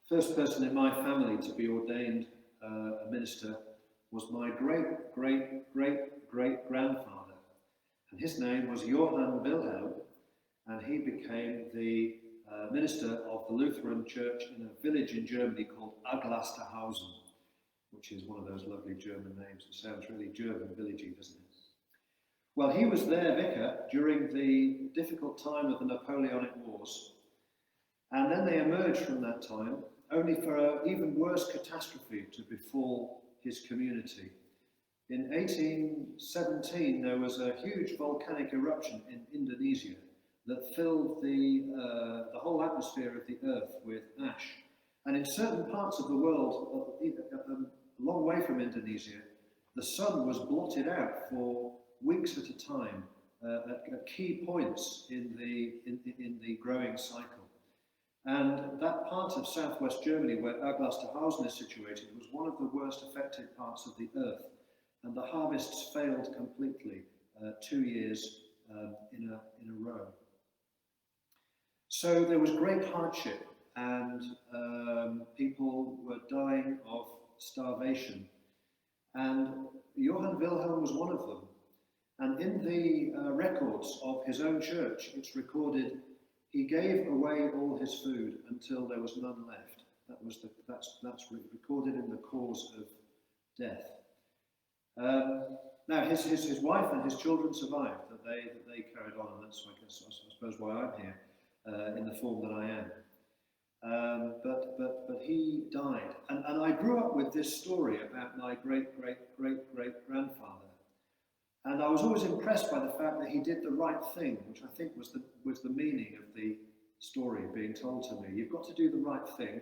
First person in my family to be ordained a minister was my great-great-great-great-grandfather. And his name was Johann Wilhelm, and he became the minister of the Lutheran Church in a village in Germany called Aglasterhausen, which is one of those lovely German names. It sounds really German villagey, doesn't it? Well, he was their vicar during the difficult time of the Napoleonic Wars, and then they emerged from that time only for an even worse catastrophe to befall his community. In 1817, there was a huge volcanic eruption in Indonesia that filled the whole atmosphere of the earth with ash. And in certain parts of the world, a long way from Indonesia, the sun was blotted out for weeks at a time at key points in the growing cycle. And that part of southwest Germany where Aglasterhausen is situated was one of the worst affected parts of the earth. And the harvests failed completely 2 years in a row. So there was great hardship, and people were dying of starvation. And Johann Wilhelm was one of them. And in the records of his own church, it's recorded he gave away all his food until there was none left. That's recorded in the cause of death. Now his wife and his children survived. That they carried on, and that's I suppose why I'm here in the form that I am. But he died, and I grew up with this story about my great-great-great-great-grandfather. And I was always impressed by the fact that he did the right thing, which I think was the meaning of the story being told to me. You've got to do the right thing.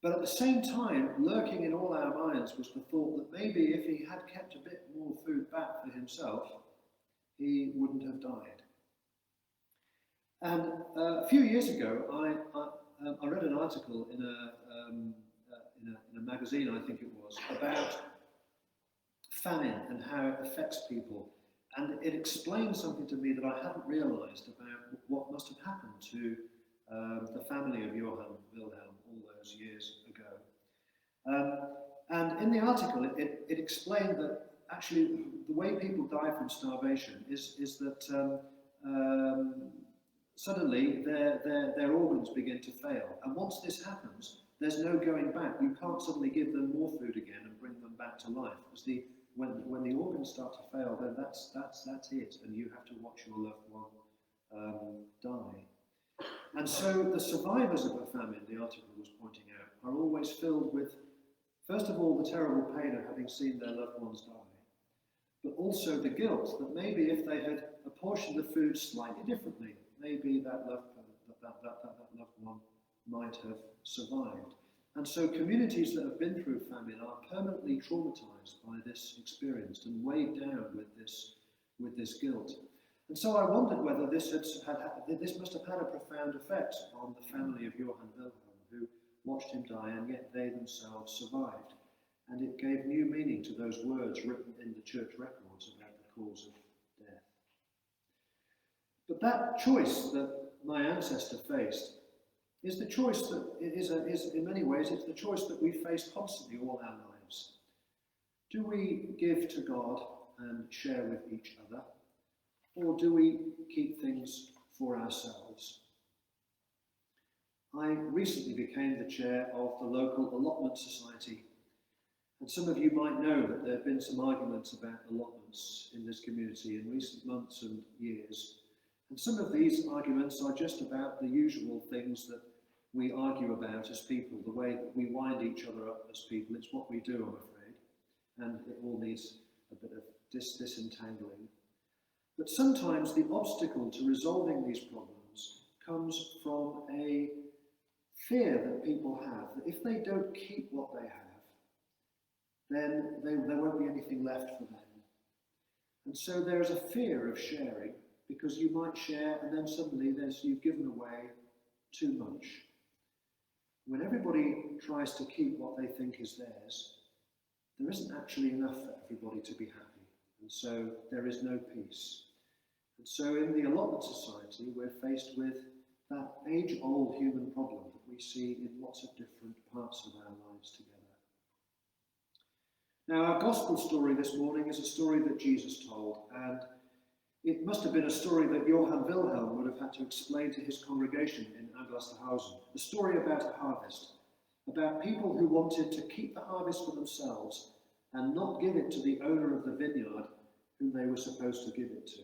But at the same time, lurking in all our minds was the thought that maybe if he had kept a bit more food back for himself, he wouldn't have died. And a few years ago, I read an article in a magazine, I think it was, about famine and how it affects people. And it explained something to me that I hadn't realised about what must have happened to the family of Johann Wilhelm all those years ago. And in the article, it explained that actually the way people die from starvation is that suddenly their organs begin to fail. And once this happens, there's no going back. You can't suddenly give them more food again and bring them back to life. Because when the organs start to fail, then that's it, and you have to watch your loved one die. And so the survivors of a famine, the article was pointing out, are always filled with, first of all, the terrible pain of having seen their loved ones die, but also the guilt that maybe if they had apportioned the food slightly differently, maybe that loved one might have survived. And so communities that have been through famine are permanently traumatized by this experience and weighed down with this guilt. And so I wondered whether this must have had a profound effect on the family of Johann Wilhelm, who watched him die, and yet they themselves survived. And it gave new meaning to those words written in the church records about the cause of death. But that choice that my ancestor faced is the choice that is in many ways, it's the choice that we face constantly all our lives. Do we give to God and share with each other? Or do we keep things for ourselves? I recently became the chair of the local allotment society. And some of you might know that there have been some arguments about allotments in this community in recent months and years. And some of these arguments are just about the usual things that we argue about as people, the way that we wind each other up as people. It's what we do, I'm afraid. And it all needs a bit of disentangling. But sometimes the obstacle to resolving these problems comes from a fear that people have that if they don't keep what they have, then there won't be anything left for them. And so there is a fear of sharing, because you might share and then suddenly you've given away too much. When everybody tries to keep what they think is theirs, there isn't actually enough for everybody to be happy. And so there is no peace. And so in the allotment society, we're faced with that age-old human problem that we see in lots of different parts of our lives together. Now, our gospel story this morning is a story that Jesus told, and it must have been a story that Johann Wilhelm would have had to explain to his congregation in Anglersterhausen. A story about a harvest, about people who wanted to keep the harvest for themselves and not give it to the owner of the vineyard whom they were supposed to give it to.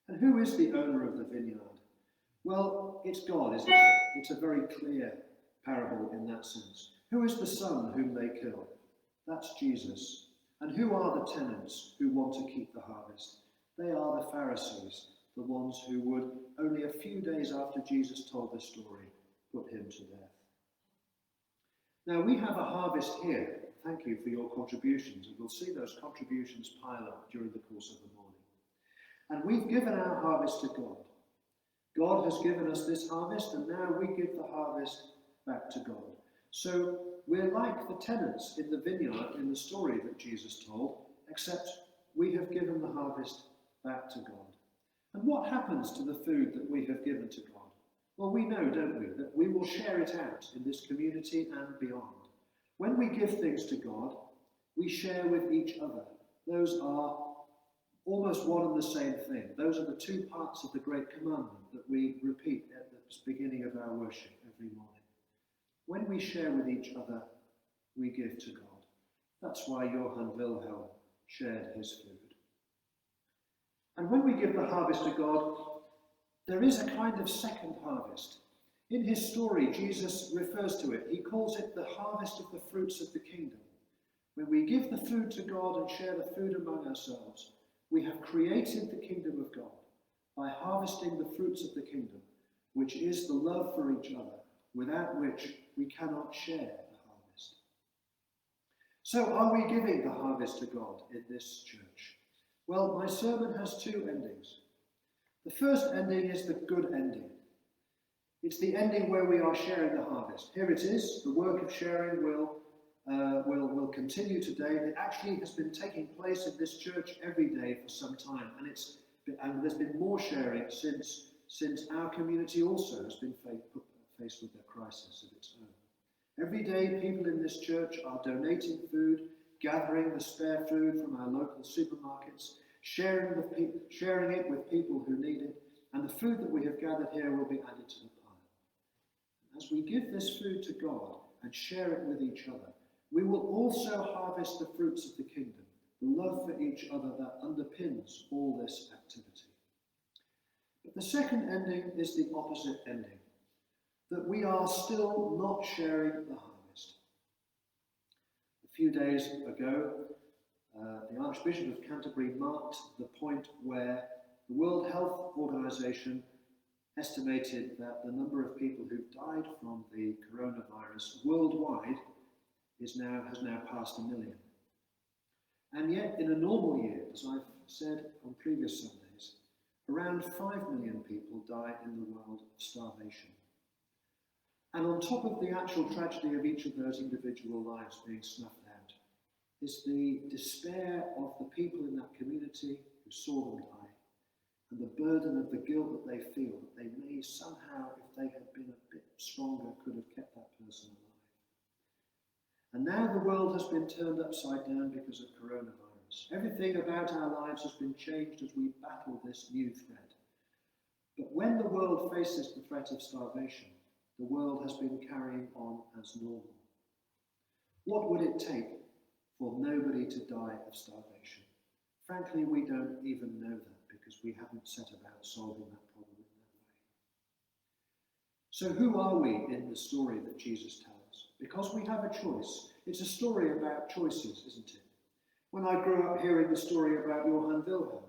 And who is the owner of the vineyard? Well, it's God, isn't it? It's a very clear parable in that sense. Who is the son whom they kill? That's Jesus. And who are the tenants who want to keep the harvest? They are the Pharisees, the ones who would, only a few days after Jesus told this story, put him to death. Now, we have a harvest here. Thank you for your contributions, and we'll see those contributions pile up during the course of the morning. And we've given our harvest to God. God has given us this harvest, and now we give the harvest back to God. So we're like the tenants in the vineyard in the story that Jesus told, except we have given the harvest back to God. And what happens to the food that we have given to God? Well, we know, don't we, that we will share it out in this community and beyond. When we give things to God, we share with each other. Those are almost one and the same thing. Those are the two parts of the Great Commandment that we repeat at the beginning of our worship every morning. When we share with each other, we give to God. That's why Johann Wilhelm shared his food. And when we give the harvest to God, there is a kind of second harvest. In his story, Jesus refers to it. He calls it the harvest of the fruits of the kingdom. When we give the food to God and share the food among ourselves, we have created the kingdom of God by harvesting the fruits of the kingdom, which is the love for each other, without which we cannot share the harvest. So are we giving the harvest to God in this church? Well, my sermon has two endings. The first ending is the good ending. It's the ending where we are sharing the harvest. Here it is. The work of sharing will continue today. It actually has been taking place in this church every day for some time, and there's been more sharing since our community also has been faced with a crisis of its own. Every day, people in this church are donating food, gathering the spare food from our local supermarkets, sharing it with people who need it, and the food that we have gathered here will be added to the pile. As we give this food to God and share it with each other, we will also harvest the fruits of the kingdom, the love for each other that underpins all this activity. But the second ending is the opposite ending, that we are still not sharing the harvest. A few days ago, the Archbishop of Canterbury marked the point where the World Health Organization estimated that the number of people who've died from the coronavirus worldwide has now passed 1 million. And yet, in a normal year, as I've said on previous Sundays, around 5 million people die in the world of starvation. And on top of the actual tragedy of each of those individual lives being snuffed out, is the despair of the people in that community who saw them die, and the burden of the guilt that they feel that they may somehow, if they had been a bit stronger, could have kept that person alive. And now the world has been turned upside down because of coronavirus. Everything about our lives has been changed as we battle this new threat. But when the world faces the threat of starvation, the world has been carrying on as normal. What would it take for nobody to die of starvation? Frankly, we don't even know that because we haven't set about solving that problem in that way. So who are we in the story that Jesus tells? Because we have a choice. It's a story about choices, isn't it? When I grew up hearing the story about Johann Wilhelm,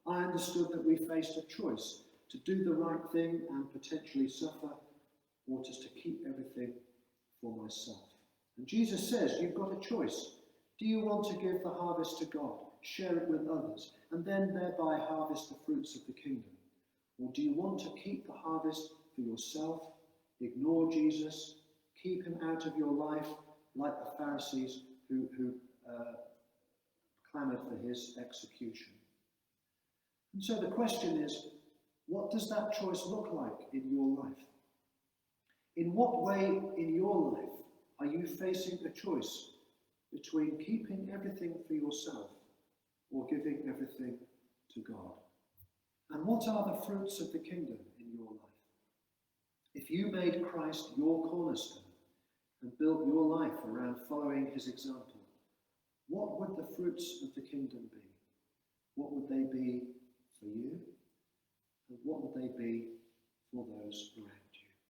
I understood that we faced a choice to do the right thing and potentially suffer, or just to keep everything for myself. And Jesus says, you've got a choice. Do you want to give the harvest to God, share it with others, and then thereby harvest the fruits of the kingdom? Or do you want to keep the harvest for yourself, ignore Jesus, keep him out of your life, like the Pharisees who clamoured for his execution? And so the question is, What does that choice look like in your life? In what way in your life are you facing a choice between keeping everything for yourself or giving everything to God? And what are the fruits of the kingdom in your life? If you made Christ your cornerstone and built your life around following his example, what would the fruits of the kingdom be? What would they be for you? And what would they be for those around you?